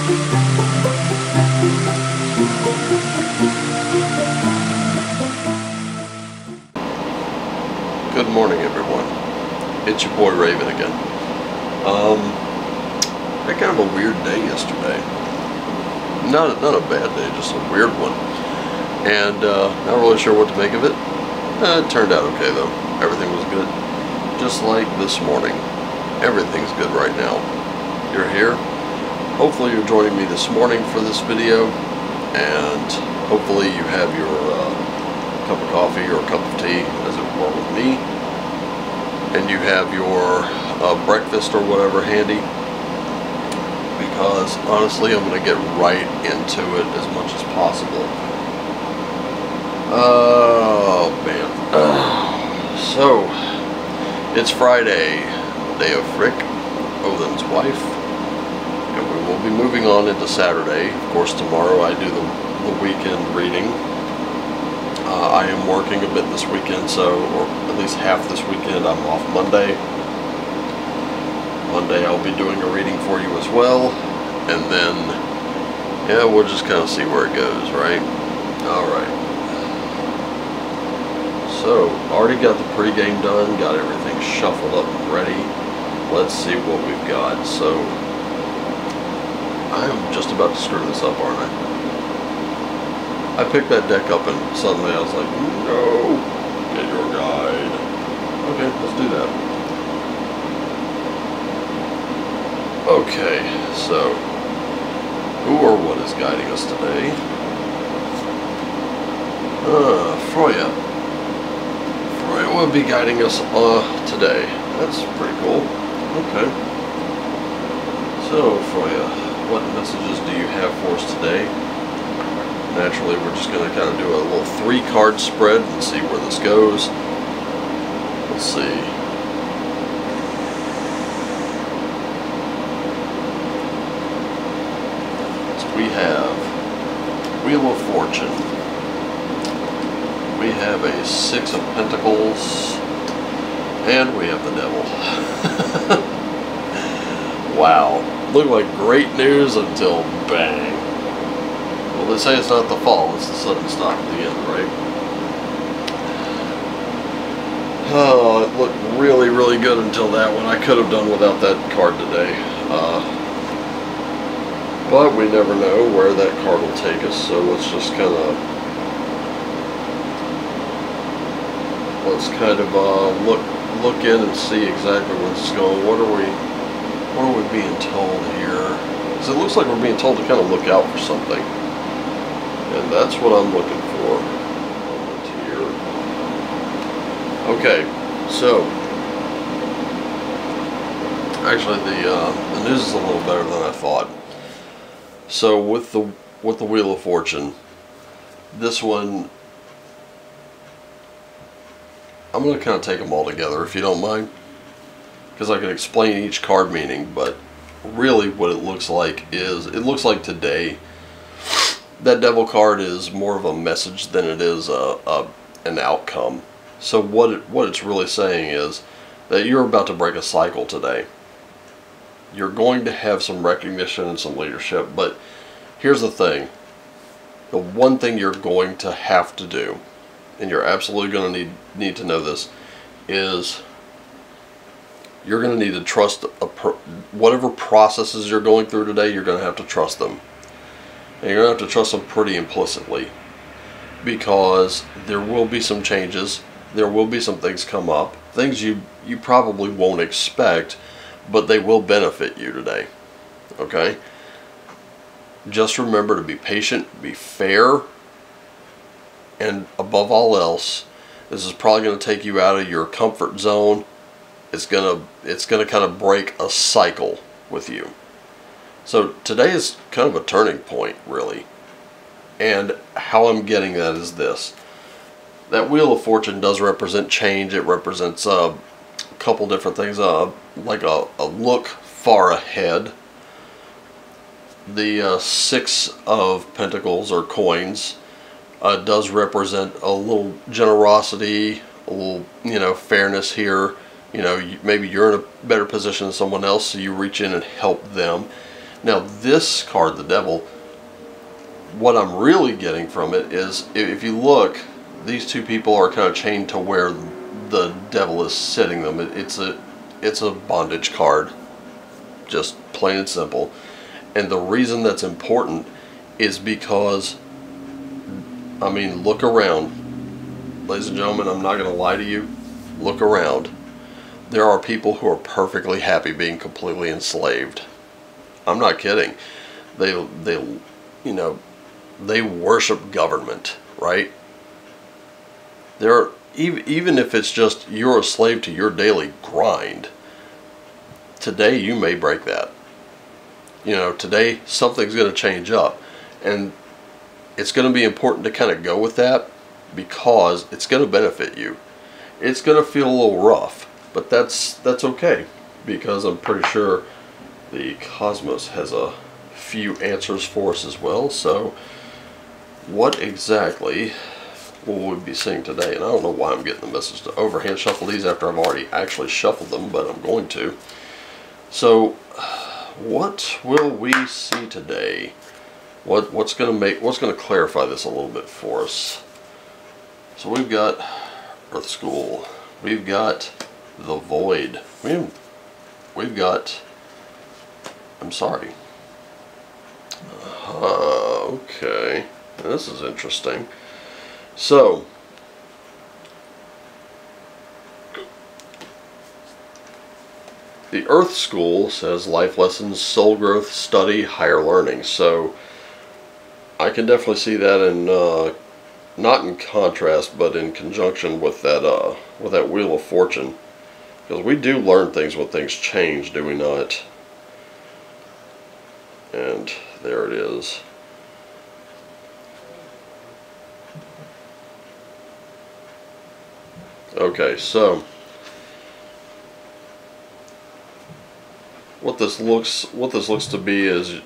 Good morning, everyone. It's your boy Raven again. Had kind of a weird day yesterday. Not a bad day, just a weird one. And not really sure what to make of it. It turned out okay though. Everything was good. Just like this morning. Everything's good right now. You're here. Hopefully you're joining me this morning for this video. And hopefully you have your cup of coffee or cup of tea, as it were with me. And you have your breakfast or whatever handy. Because honestly, I'm going to get right into it as much as possible. Oh man. So, it's Friday, day of Frick, Odin's wife, and we will be moving on into Saturday. Of course, tomorrow I do the weekend reading. I am working a bit this weekend, so, or at least half this weekend. I'm off Monday. Monday I'll be doing a reading for you as well, and then, yeah, we'll just kind of see where it goes, right? Alright. So, already got the pregame done, got everything shuffled up and ready. Let's see what we've got. So, I'm just about to screw this up, aren't I? I picked that deck up and suddenly I was like, no, get your guide. Okay, let's do that. Okay, so, who or what is guiding us today? Freya. Freya will be guiding us today. That's pretty cool. Okay. So, Freya, what messages do you have for us today? Naturally, we're just going to kind of do a little 3-card spread and see where this goes. Let's see. So we have Wheel of Fortune. We have a 6 of Pentacles. And we have the Devil. Wow. Looked like great news until bang. Well, they say it's not the fall, it's the sudden stop at the end, right? Oh, it looked really, really good until that one. I could have done without that card today. But we never know where that card will take us, so let's just kind of look in and see exactly where this is going. What are we being told here? Because it looks like we're being told to kind of look out for something. And that's what I'm looking for. Here. Okay, so actually the news is a little better than I thought. So with the Wheel of Fortune, this one, I'm going to kind of take them all together if you don't mind, because I can explain each card meaning, but really what it looks like is, it looks like today that Devil card is more of a message than it is an outcome. So what it's really saying is that you're about to break a cycle today. You're going to have some recognition and some leadership, but here's the thing. The one thing you're going to have to do, and you're absolutely going to need to know this, is you're going to need to trust whatever processes you're going through today. You're going to have to trust them. And you're going to have to trust them pretty implicitly, because there will be some changes, there will be some things come up, things you probably won't expect, but they will benefit you today. Okay? Just remember to be patient, be fair, and above all else, this is probably going to take you out of your comfort zone. It's going to kind of break a cycle with you. So today is kind of a turning point, really. And how I'm getting that is this. That Wheel of Fortune does represent change. It represents a couple different things, like a look far ahead. The 6 of Pentacles, or coins, does represent a little generosity, a little, fairness here. Maybe you're in a better position than someone else, so you reach in and help them. Now this card, the devil, what I'm really getting from it is, if you look, these two people are kind of chained to where the devil is sitting them. It's a bondage card, just plain and simple. And the reason that's important is because, I mean, look around. Ladies and gentlemen, I'm not going to lie to you. Look around. There are people who are perfectly happy being completely enslaved. I'm not kidding. They you know, they worship government, right? Even if it's just you're a slave to your daily grind, today you may break that. You know, today something's going to change up, and it's going to be important to kind of go with that, because it's going to benefit you. It's going to feel a little rough, but that's okay, because I'm pretty sure the cosmos has a few answers for us as well. So what exactly will we be seeing today? And I don't know why I'm getting the message to overhand shuffle these after I've already actually shuffled them, but I'm going to. So what will we see today? What's going to clarify this a little bit for us? So we've got Earth School, we've got the Void, we've got, I'm sorry, okay, this is interesting. So the Earth School says life lessons, soul growth, study, higher learning. So I can definitely see that in not in contrast, but in conjunction with that Wheel of Fortune, because we do learn things when things change, do we not? And there it is. Okay, so what this looks to be is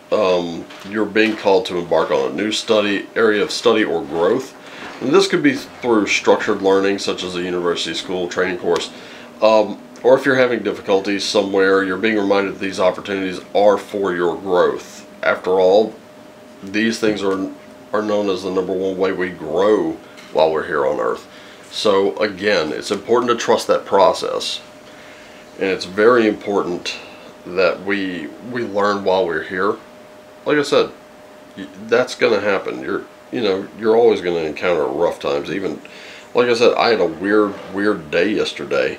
you're being called to embark on a new area of study or growth. And this could be through structured learning, such as a university, school, training course, or if you're having difficulties somewhere, you're being reminded that these opportunities are for your growth. After all, these things are known as the #1 way we grow while we're here on Earth. So again, it's important to trust that process, and it's very important that we learn while we're here. Like I said, that's going to happen. You're always going to encounter rough times. Even, like I said, I had a weird day yesterday.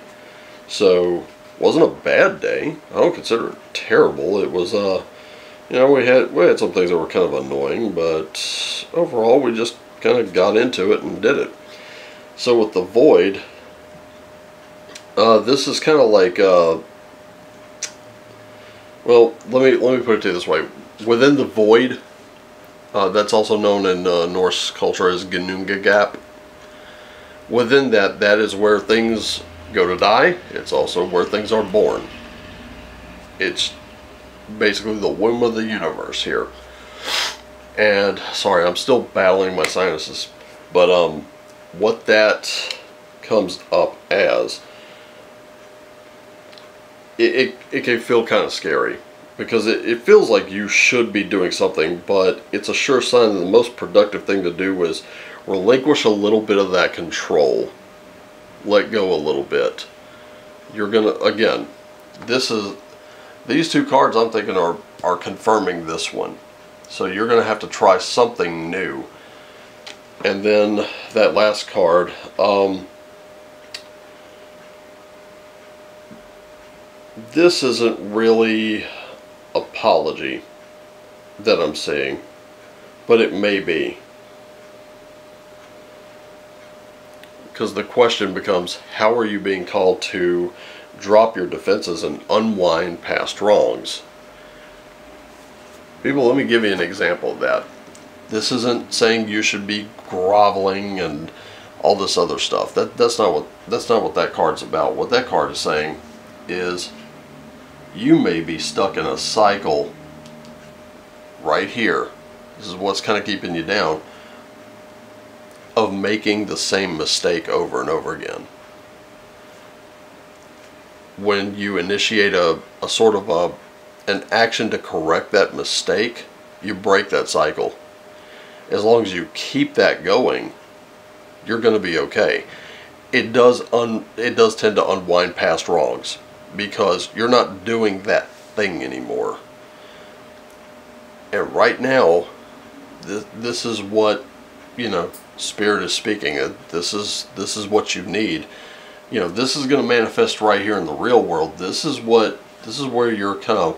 So, wasn't a bad day. I don't consider it terrible. It was, we had some things that were kind of annoying, but overall we just kind of got into it and did it. So with the Void, this is kind of like, well, let me put it to you this way. Within the Void, that's also known in Norse culture as Ginnunga Gap. Within that is where things go to die. It's also where things are born. It's basically the womb of the universe here. And sorry, I'm still battling my sinuses, but what that comes up as, it can feel kind of scary, because it feels like you should be doing something, but it's a sure sign that the most productive thing to do is relinquish a little bit of that control. Let go a little bit. You're gonna, again, these two cards I'm thinking are confirming this one. So you're gonna have to try something new. And then that last card, this isn't really apology that I'm seeing, but it may be. Because the question becomes, how are you being called to drop your defenses and unwind past wrongs? People, let me give you an example of that. This isn't saying you should be groveling and all this other stuff. That's not what that card's about. What that card is saying is, you may be stuck in a cycle right here. This is what's kind of keeping you down, of making the same mistake over and over again. When you initiate a sort of an action to correct that mistake, you break that cycle. As long as you keep that going, you're going to be okay. It does tend to unwind past wrongs because you're not doing that thing anymore. And right now, this is what, Spirit is speaking. This is what you need. This is going to manifest right here in the real world. This is where your kind of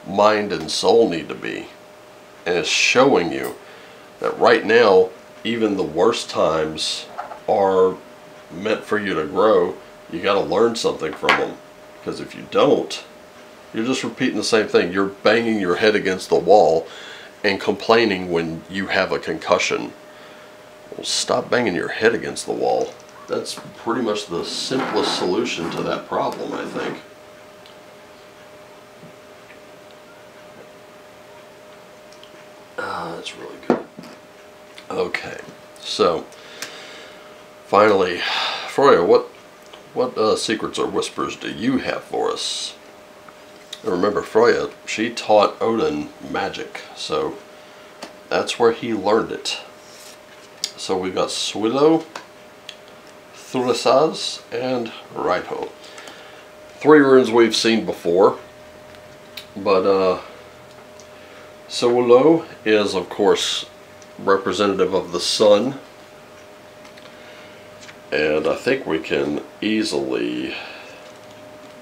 mind and soul need to be. And it's showing you that right now, even the worst times are meant for you to grow. You got to learn something from them. Because if you don't, you're just repeating the same thing. You're banging your head against the wall and complaining when you have a concussion. Well, stop banging your head against the wall. That's pretty much the simplest solution to that problem, I think. That's really good. Okay, so finally, Freya, what secrets or whispers do you have for us? And remember, Freya, she taught Odin magic, so that's where he learned it. So we've got Swilo, Thurisaz, and Raito. 3 runes we've seen before, but Swilo is, of course, representative of the sun, and I think we can easily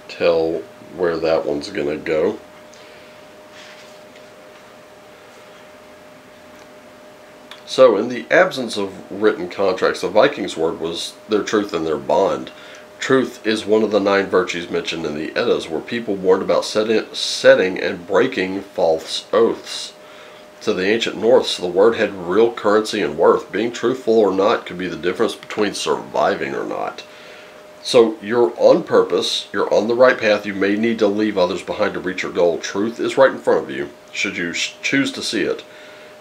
tell where that one's going to go. So, in the absence of written contracts, the Vikings' word was their truth and their bond. Truth is one of the 9 virtues mentioned in the Eddas, where people warned about setting and breaking false oaths. To the ancient Norse, the word had real currency and worth. Being truthful or not could be the difference between surviving or not. So you're on purpose, you're on the right path, you may need to leave others behind to reach your goal. Truth is right in front of you, should you choose to see it.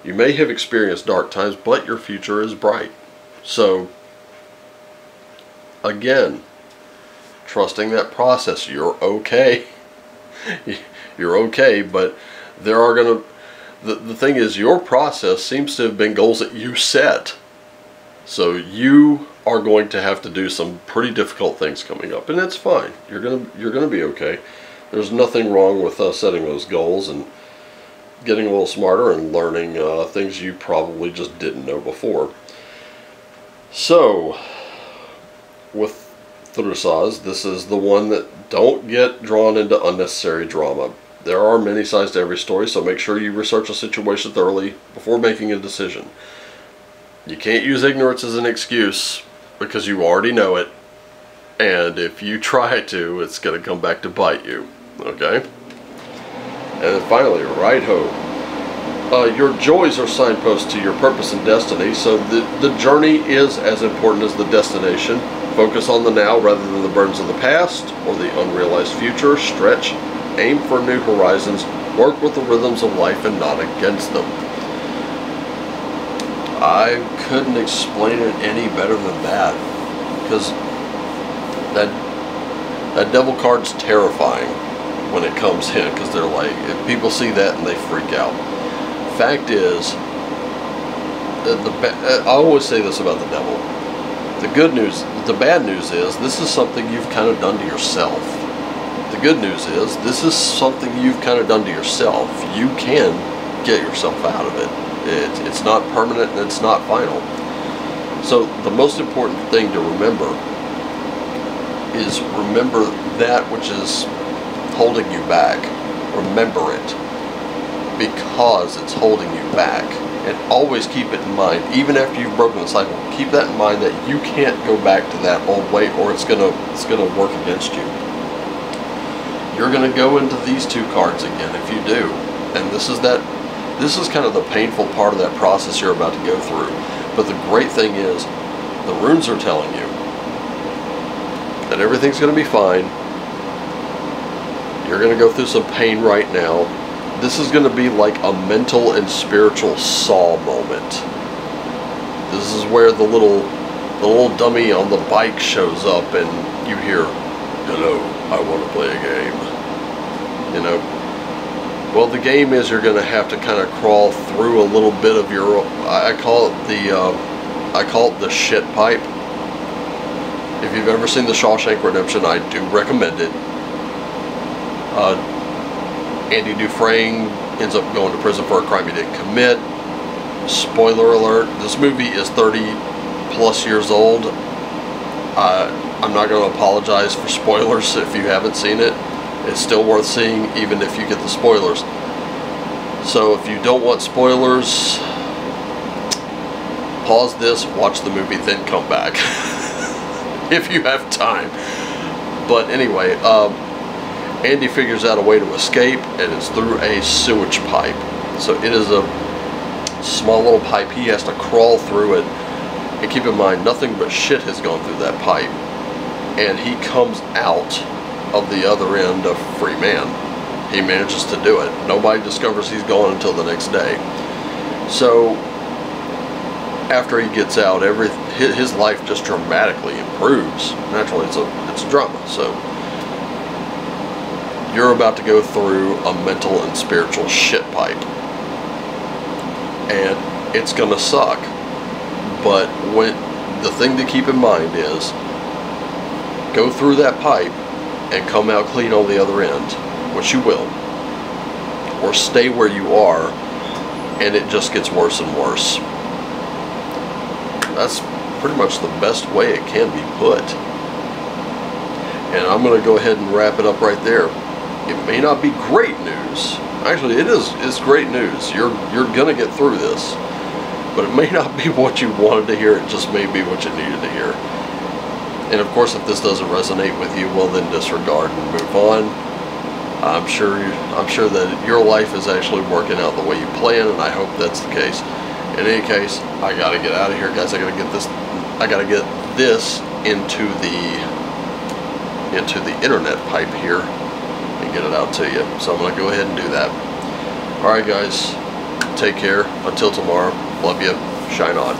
You may have experienced dark times, but your future is bright. So, again, trusting that process, you're okay. You're okay, but there are going to... The thing is, your process seems to have been goals that you set. So you are going to have to do some pretty difficult things coming up, and that's fine. You're gonna be okay. There's nothing wrong with setting those goals and getting a little smarter and learning things you probably just didn't know before. So, with Thurisaz, this is the one that don't get drawn into unnecessary drama. There are many sides to every story, so make sure you research a situation thoroughly before making a decision. You can't use ignorance as an excuse because you already know it, and if you try to, it's going to come back to bite you. Okay? And then finally, Raito. Your joys are signposts to your purpose and destiny, so the journey is as important as the destination. Focus on the now rather than the burdens of the past or the unrealized future. Stretch, aim for new horizons, work with the rhythms of life and not against them. I couldn't explain it any better than that, because that devil card's terrifying when it comes in, because they're like, if people see that and they freak out. Fact is, I always say this about the devil. The bad news is, this is something you've kind of done to yourself. The good news is, this is something you've kind of done to yourself. You can get yourself out of it. It's not permanent and it's not final. So the most important thing to remember is remember that which is holding you back. Remember it, because it's holding you back. And always keep it in mind, even after you've broken the cycle, keep that in mind that you can't go back to that old way, or it's gonna work against you. You're gonna go into these 2 cards again if you do. And this is kind of the painful part of that process you're about to go through. But the great thing is, the runes are telling you that everything's going to be fine. You're going to go through some pain right now. This is going to be like a mental and spiritual saw moment. This is where the little dummy on the bike shows up and you hear, "Hello, I want to play a game." Well, the game is you're going to have to kind of crawl through a little bit of your, I call it the shit pipe. If you've ever seen the Shawshank Redemption, I do recommend it. Andy Dufresne ends up going to prison for a crime he didn't commit. Spoiler alert, this movie is 30 plus years old. I'm not going to apologize for spoilers if you haven't seen it. It's still worth seeing even if you get the spoilers. So if you don't want spoilers, pause this, watch the movie, then come back. If you have time. But anyway, Andy figures out a way to escape, and it's through a sewage pipe. So it is a small little pipe. He has to crawl through it. And keep in mind, nothing but shit has gone through that pipe. And he comes out of the other end a free man. He manages to do it. Nobody discovers he's gone until the next day. So after he gets out, his life just dramatically improves. Naturally, it's a drama. So you're about to go through a mental and spiritual shit pipe, and it's gonna suck. But the thing to keep in mind is, go through that pipe and come out clean on the other end, which you will, or stay where you are and it just gets worse and worse. That's pretty much the best way it can be put. And I'm going to go ahead and wrap it up right there. It may not be great news. Actually, it's great news. You're going to get through this. But it may not be what you wanted to hear. It just may be what you needed to hear. And of course, if this doesn't resonate with you, well, then disregard and move on. I'm sure that your life is actually working out the way you plan, and I hope that's the case. In any case, I gotta get out of here, guys. I gotta get this into the internet pipe here and get it out to you. So I'm gonna go ahead and do that. All right, guys. Take care. Until tomorrow. Love you. Shine on.